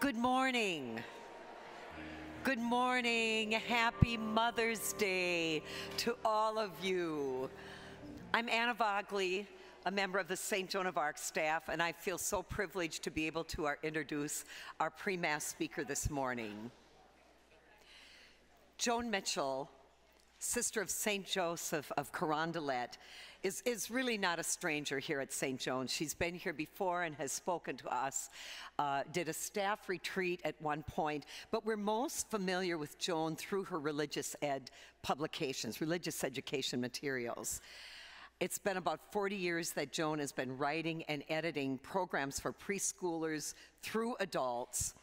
Good morning. Good morning. Happy Mother's Day to all of you. I'm Anna Vogley, a member of the St. Joan of Arc staff, and I feel so privileged to be able to introduce our pre-Mass speaker this morning. Joan Mitchell, sister of St. Joseph of Carondelet, is really not a stranger here at St. John's. She's been here before and has spoken to us, did a staff retreat at one point, but we're most familiar with Joan through her religious ed publications, religious education materials. It's been about 40 years that Joan has been writing and editing programs for preschoolers through adults,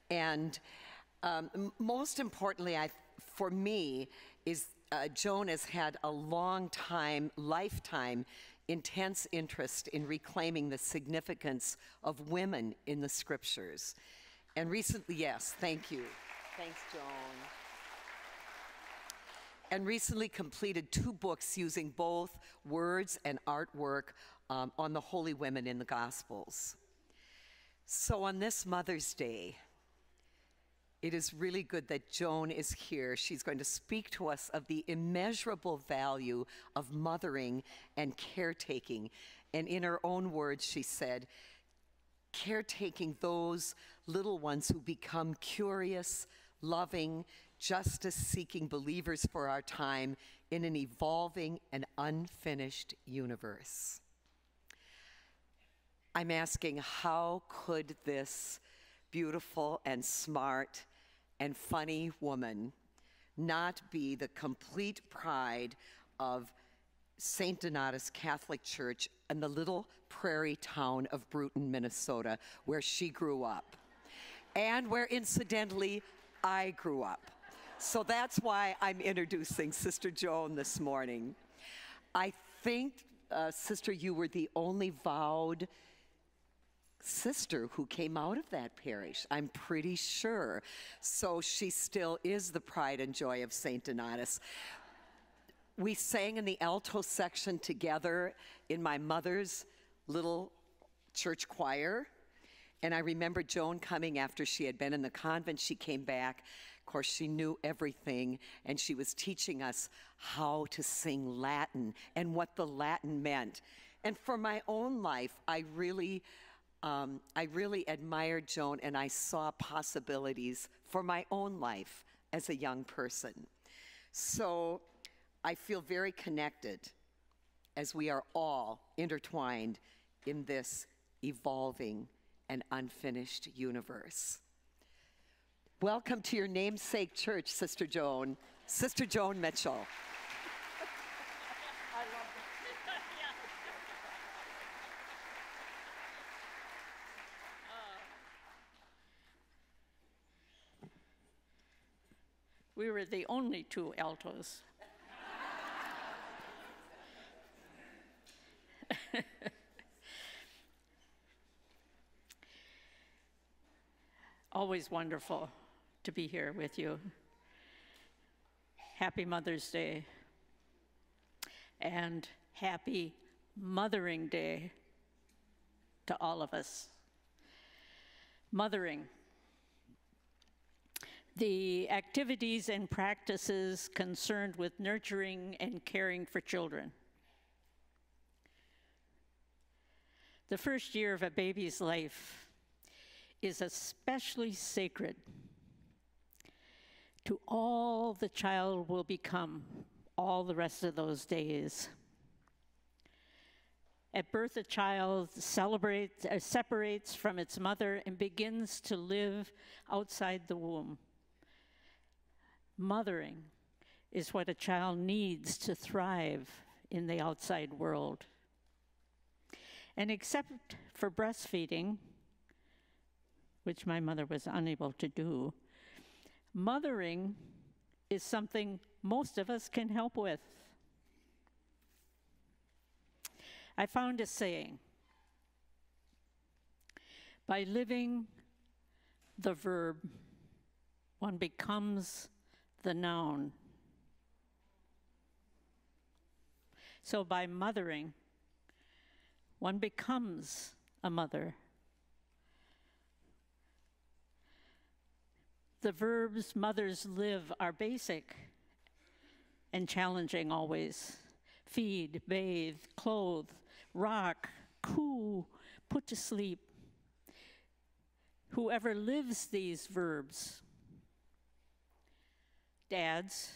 and most importantly, for me, is Joan has had a long time, lifetime, intense interest in reclaiming the significance of women in the scriptures. And recently, yes, thank you. Thanks, Joan. And recently completed 2 books using both words and artwork on the holy women in the Gospels. So on this Mother's Day, it is really good that Joan is here. She's going to speak to us of the immeasurable value of mothering and caretaking. And in her own words, she said, caretaking those little ones who become curious, loving, justice-seeking believers for our time in an evolving and unfinished universe. I'm asking, how could this beautiful and smart and funny woman not be the complete pride of St. Donatus Catholic Church in the little prairie town of Bruton, Minnesota, where she grew up, and where, incidentally, I grew up. So that's why I'm introducing Sister Joan this morning. I think, Sister, you were the only vowed sister who came out of that parish, I'm pretty sure. So she still is the pride and joy of St. Donatus. We sang in the alto section together in my mother's little church choir. And I remember Joan coming after she had been in the convent. She came back. Of course, she knew everything, and she was teaching us how to sing Latin and what the Latin meant. And for my own life, I really admired Joan, and I saw possibilities for my own life as a young person. So I feel very connected as we are all intertwined in this evolving and unfinished universe. Welcome to your namesake church, Sister Joan Mitchell. We were the only 2 altos. Always wonderful to be here with you. Happy Mother's Day. And happy Mothering Day to all of us. Mothering. The activities and practices concerned with nurturing and caring for children. The first year of a baby's life is especially sacred to all the child will become all the rest of those days. At birth, a child separates from its mother and begins to live outside the womb. Mothering is what a child needs to thrive in the outside world. And except for breastfeeding, which my mother was unable to do, mothering is something most of us can help with. I found a saying, by living the verb, one becomes the noun. So by mothering, one becomes a mother. The verbs mothers live are basic and challenging always. Feed, bathe, clothe, rock, coo, put to sleep. Whoever lives these verbs, dads,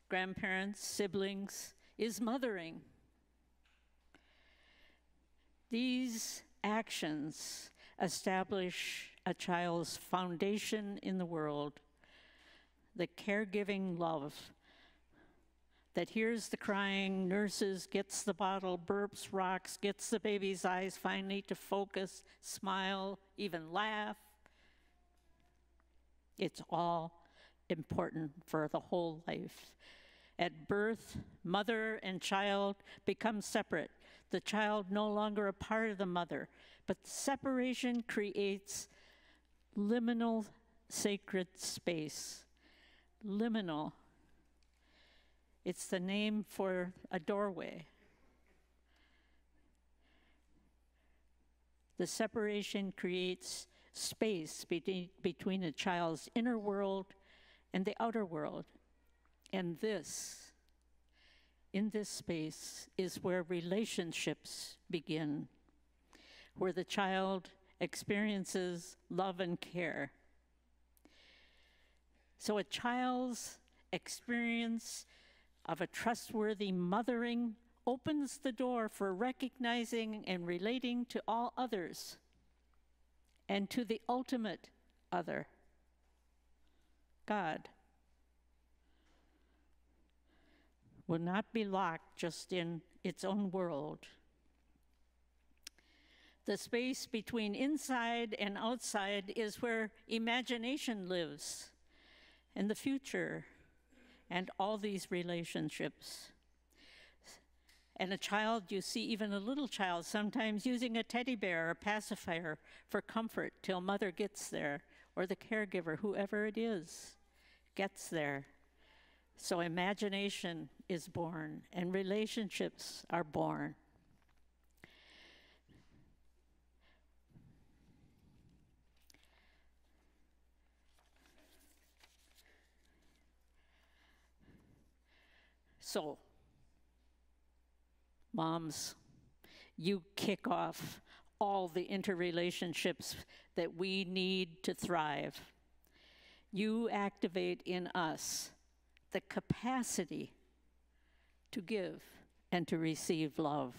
grandparents, siblings, is mothering. These actions establish a child's foundation in the world, the caregiving love that hears the crying, nurses, gets the bottle, burps, rocks, gets the baby's eyes finally to focus, smile, even laugh. It's all important for the whole life. At birth, mother and child become separate. The child no longer a part of the mother, but separation creates liminal sacred space. Liminal. It's the name for a doorway. The separation creates space between a child's inner world and the outer world. And in this space is where relationships begin, where the child experiences love and care. So a child's experience of a trustworthy mothering opens the door for recognizing and relating to all others and to the ultimate other, God. Will not be locked just in its own world. The space between inside and outside is where imagination lives, and the future, and all these relationships. And a child, you see even a little child sometimes using a teddy bear or pacifier for comfort till mother gets there, or the caregiver, whoever it is, gets there. So imagination is born, and relationships are born. So, moms, you kick off all the interrelationships that we need to thrive. You activate in us the capacity to give and to receive love.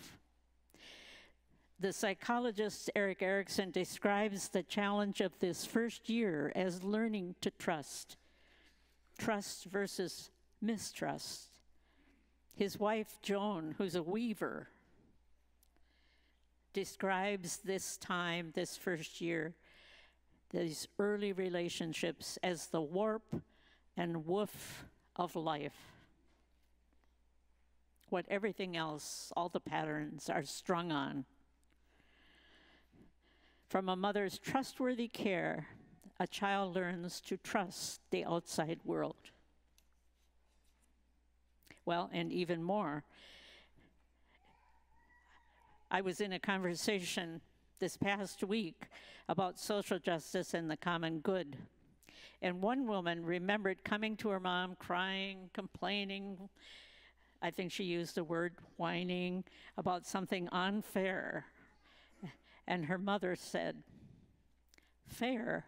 The psychologist Erik Erikson describes the challenge of this first year as learning to trust. Trust versus mistrust. His wife, Joan, who's a weaver, describes this time, this first year, these early relationships as the warp and woof of life. What everything else, all the patterns are strung on. From a mother's trustworthy care, a child learns to trust the outside world. Well, and even more. I was in a conversation this past week about social justice and the common good. And one woman remembered coming to her mom crying, complaining, I think she used the word whining, about something unfair. And her mother said, fair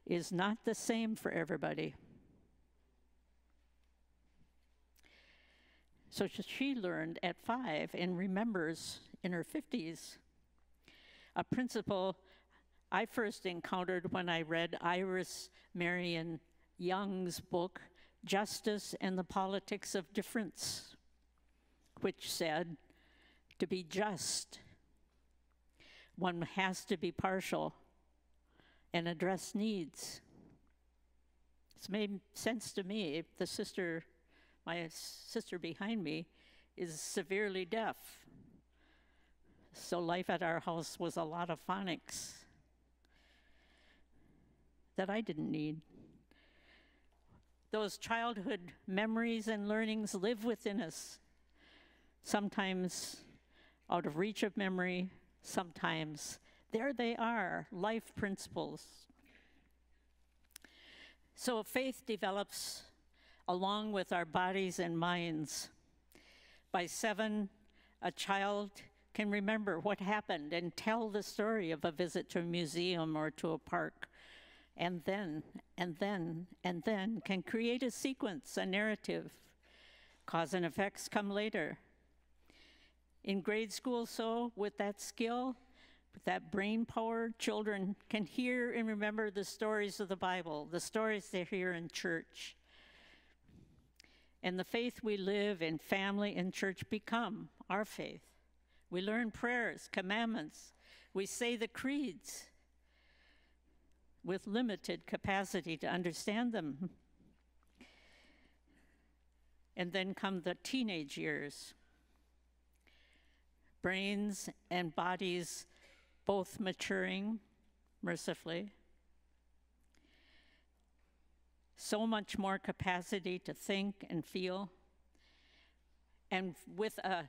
is not the same for everybody. So she learned at 5 and remembers in her 50s a principle I first encountered when I read Iris Marion Young's book, Justice and the Politics of Difference, which said, to be just, one has to be partial and address needs. It's made sense to me. My sister behind me is severely deaf. So life at our house was a lot of phonics that I didn't need. Those childhood memories and learnings live within us, sometimes out of reach of memory, sometimes there they are, life principles. So faith develops along with our bodies and minds. By 7, a child can remember what happened and tell the story of a visit to a museum or to a park. And then can create a sequence, a narrative. Cause and effects come later. In grade school, so with that skill, with that brain power, children can hear and remember the stories of the Bible, the stories they hear in church. And the faith we live in family and church become our faith. We learn prayers, commandments. We say the creeds with limited capacity to understand them. And then come the teenage years. Brains and bodies both maturing mercifully. So much more capacity to think and feel. And with a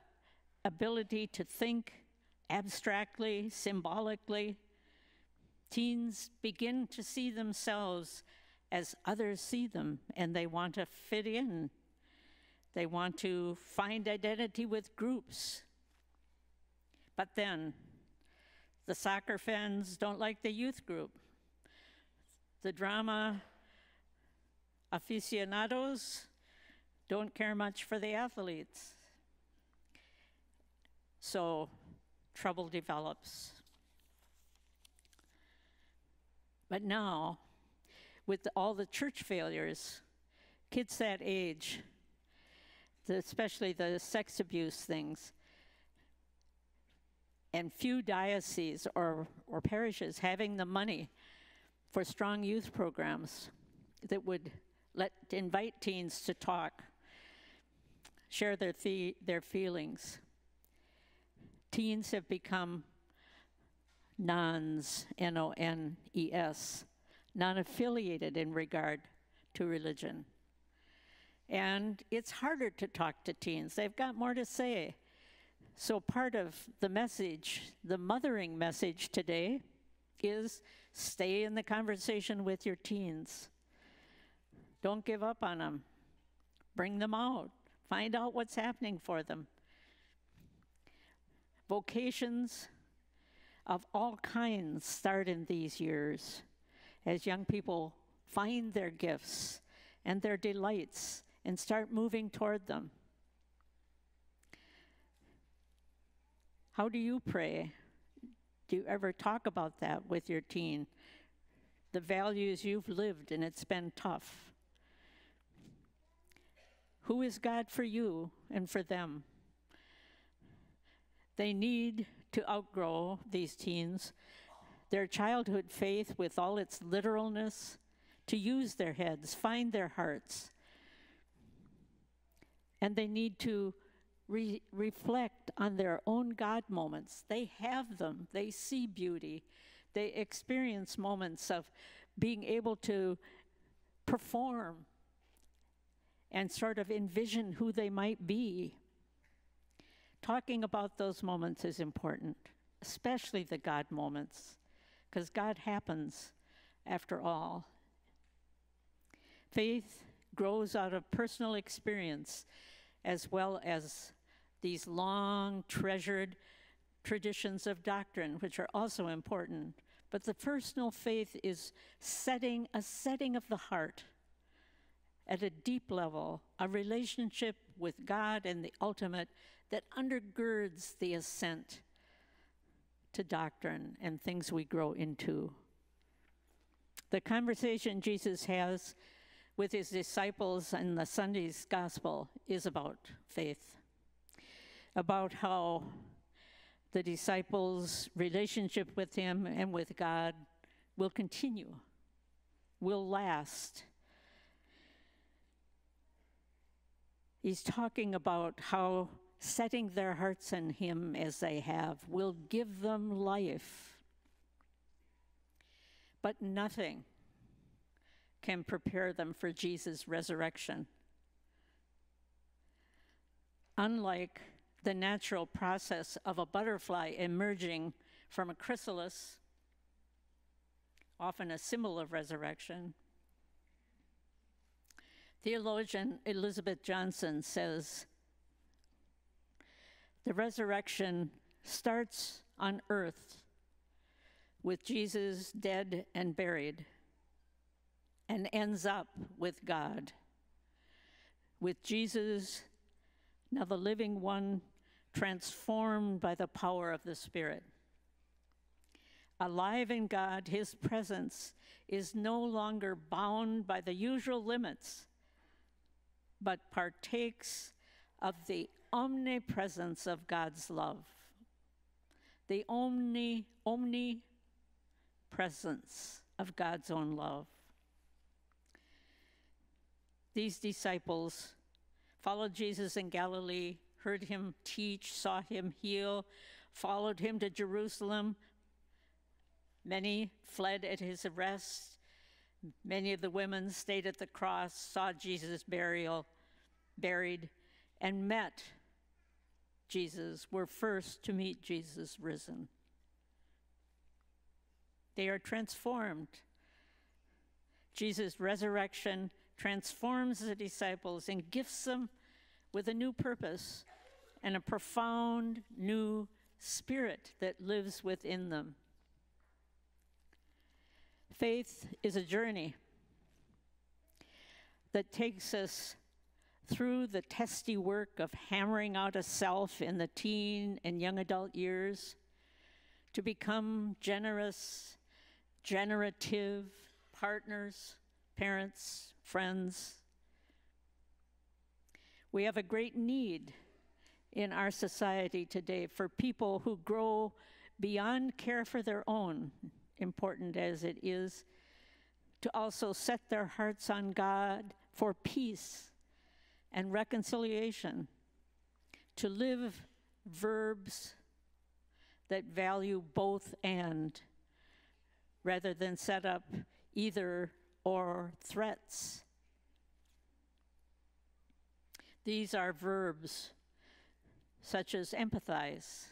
ability to think abstractly, symbolically, teens begin to see themselves as others see them, and they want to fit in. They want to find identity with groups. But then, the soccer fans don't like the youth group. The drama aficionados don't care much for the athletes. So, trouble develops. But now, with all the church failures, kids that age, especially the sex abuse things, and few dioceses or parishes having the money for strong youth programs that would invite teens to talk, share their feelings. Teens have become nons, N-O-N-E-S, non-affiliated in regard to religion. And it's harder to talk to teens. They've got more to say. So part of the message, the mothering message today, is stay in the conversation with your teens. Don't give up on them. Bring them out. Find out what's happening for them. Vocations of all kinds start in these years as young people find their gifts and their delights and start moving toward them. How do you pray? Do you ever talk about that with your teen? The values you've lived and it's been tough. Who is God for you and for them? They need to outgrow, these teens, their childhood faith with all its literalness, to use their heads, find their hearts. And they need to reflect on their own God moments. They have them. They see beauty. They experience moments of being able to perform and sort of envision who they might be. Talking about those moments is important, especially the God moments, because God happens after all. Faith grows out of personal experience as well as these long treasured traditions of doctrine, which are also important. But the personal faith is a setting of the heart at a deep level, a relationship with God and the ultimate that undergirds the assent to doctrine and things we grow into. The conversation Jesus has with his disciples in the Sunday's gospel is about faith, about how the disciples' relationship with him and with God will continue, will last. He's talking about how setting their hearts on him as they have will give them life. But nothing can prepare them for Jesus' resurrection. Unlike the natural process of a butterfly emerging from a chrysalis, often a symbol of resurrection, Theologian Elizabeth Johnson says, the resurrection starts on earth with Jesus dead and buried, and ends up with God, with Jesus, now the living one, transformed by the power of the Spirit. Alive in God, his presence is no longer bound by the usual limits, but partakes of the omnipresence of God's love, the omnipresence of God's own love. These disciples followed Jesus in Galilee, heard him teach, saw him heal, followed him to Jerusalem. Many fled at his arrest. Many of the women stayed at the cross, saw Jesus buried, and met Jesus, were first to meet Jesus risen. They are transformed. Jesus' resurrection transforms the disciples and gifts them with a new purpose and a profound new spirit that lives within them. Faith is a journey that takes us through the testy work of hammering out a self in the teen and young adult years to become generous, generative partners, parents, friends. We have a great need in our society today for people who grow beyond care for their own, important as it is, to also set their hearts on God for peace and reconciliation, to live verbs that value both and, rather than set up either or threats. These are verbs such as empathize,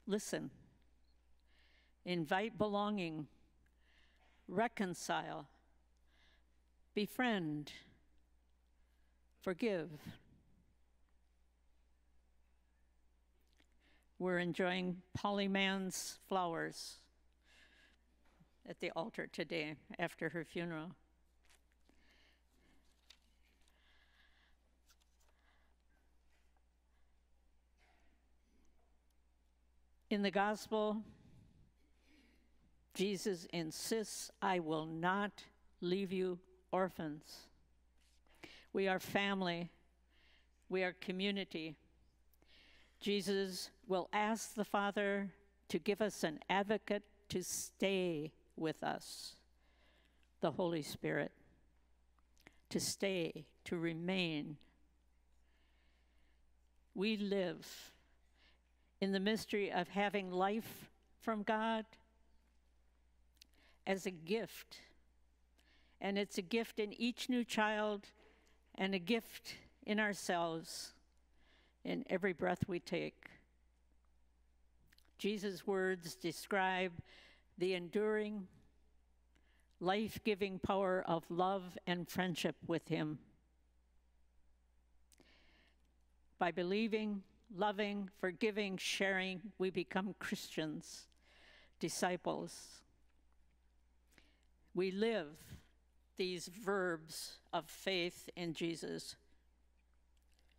listen, invite belonging, reconcile, befriend, forgive. We're enjoying Polly Mann's flowers at the altar today after her funeral. In the gospel, Jesus insists, I will not leave you orphans. We are family. We are community. Jesus will ask the Father to give us an advocate to stay with us, the Holy Spirit, to stay, to remain. We live in the mystery of having life from God as a gift. And it's a gift in each new child and a gift in ourselves in every breath we take. Jesus' words describe the enduring, life-giving power of love and friendship with him. By believing, loving, forgiving, sharing, we become Christians, disciples. We live these verbs of faith in Jesus.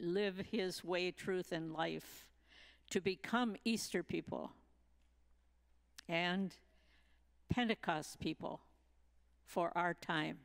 Live his way, truth, and life to become Easter people and Pentecost people for our time.